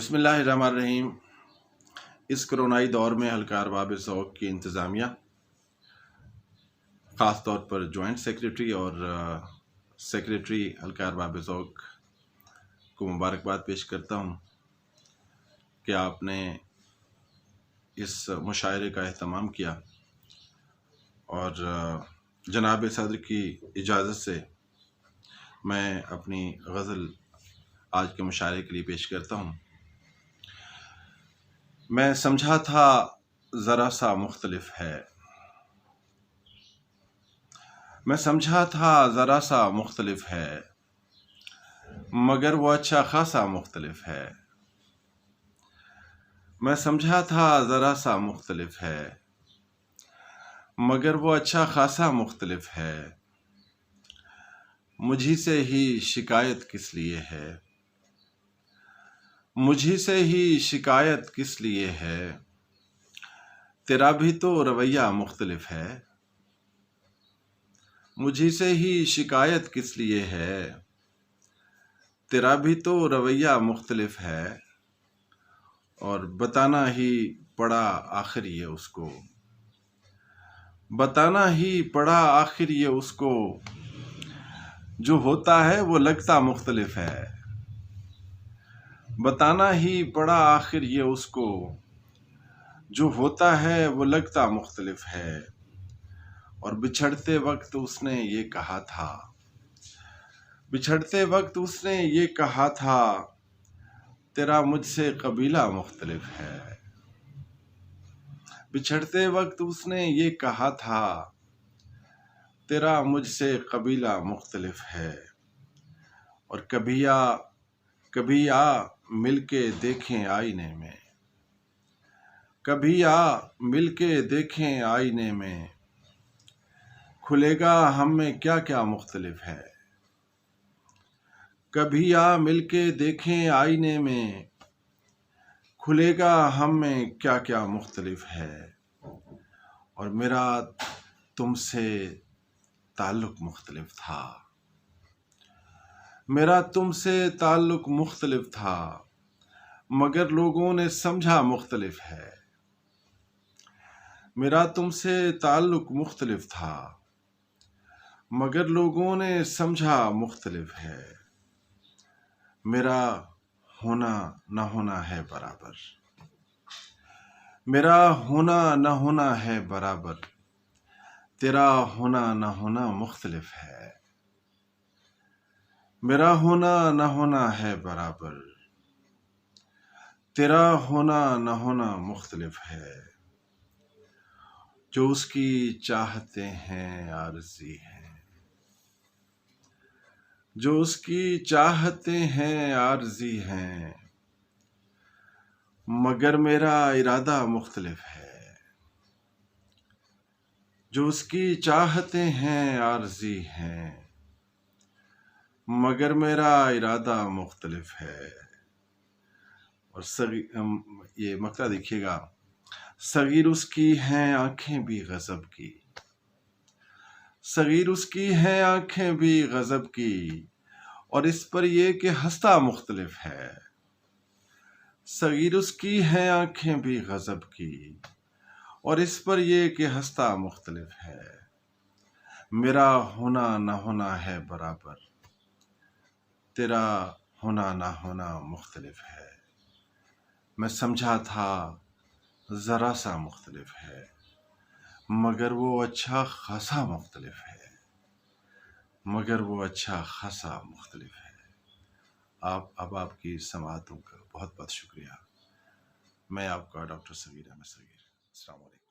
بسم اللہ الرحمن الرحیم۔ اس کرونائی دور میں ہلکا ارباب ذوق کی انتظامیہ، خاص طور پر جوائنٹ سیکریٹری اور سیکریٹری ہلکا ارباب ذوق کو مبارکباد پیش کرتا ہوں کہ آپ نے اس مشاعرے کا اہتمام کیا، اور جناب صدر کی اجازت سے میں اپنی غزل آج کے مشاعرے کے لیے پیش کرتا ہوں۔ میں سمجھا تھا ذرا سا مختلف ہے، میں سمجھا تھا ذرا سا مختلف ہے، مگر وہ اچھا خاصا مختلف ہے۔ میں سمجھا تھا ذرا سا مختلف ہے، مگر وہ اچھا خاصا مختلف ہے۔ مجھی سے ہی شکایت کس لیے ہے، مجھی سے ہی شکایت کس لیے ہے، تیرا بھی تو رویہ مختلف ہے۔ مجھی سے ہی شکایت کس لیے ہے، تیرا بھی تو رویہ مختلف ہے۔ اور بتانا ہی پڑا آخر یہ اس کو، بتانا ہی پڑا آخر یہ اس کو، جو ہوتا ہے وہ لگتا مختلف ہے۔ بتانا ہی پڑا آخر یہ اس کو، جو ہوتا ہے وہ لگتا مختلف ہے۔ اور بچھڑتے وقت اس نے یہ کہا تھا، بچھڑتے وقت اس نے یہ کہا تھا، تیرا مجھ سے قبیلہ مختلف ہے۔ بچھڑتے وقت اس نے یہ کہا تھا، تیرا مجھ سے قبیلہ مختلف ہے۔ اور کبھی آ مل کے دیکھیں آئینے میں، کبھی آ مل کے دیکھیں آئینے میں، کھلے گا ہم میں کیا کیا مختلف ہے۔ کبھی آ مل کے دیکھیں آئینے میں، کھلے گا ہم میں کیا کیا مختلف ہے۔ اور میرا تم سے تعلق مختلف تھا، میرا تم سے تعلق مختلف تھا، مگر لوگوں نے سمجھا مختلف ہے۔ میرا تم سے تعلق مختلف تھا، مگر لوگوں نے سمجھا مختلف ہے۔ میرا ہونا نہ ہونا ہے برابر، میرا ہونا نہ ہونا ہے برابر، تیرا ہونا نہ ہونا مختلف ہے۔ میرا ہونا نہ ہونا ہے برابر، تیرا ہونا نہ ہونا مختلف ہے۔ جو اس کی چاہتے ہیں عارضی ہیں، جو اس کی چاہتے ہیں عارضی ہیں، مگر میرا ارادہ مختلف ہے۔ جو اس کی چاہتے ہیں عارضی ہیں، مگر میرا ارادہ مختلف ہے۔ اور یہ مقطع دیکھیے گا، صغیر اس کی ہیں آنکھیں بھی غضب کی، صغیر اس کی ہیں آنکھیں بھی غضب کی، اور اس پر یہ کہ ہنستا مختلف ہے۔ صغیر اس کی ہیں آنکھیں بھی غضب کی، اور اس پر یہ کہ ہنستا مختلف ہے۔ میرا ہونا نہ ہونا ہے برابر، تیرا ہونا نہ ہونا مختلف ہے۔ میں سمجھا تھا ذرا سا مختلف ہے، مگر وہ اچھا خاصا مختلف ہے، مگر وہ اچھا خاصا مختلف ہے۔ اب آپ کی سماعتوں کا بہت بہت شکریہ۔ میں آپ کا ڈاکٹر صغیر احمد صغیر۔ السلام علیکم۔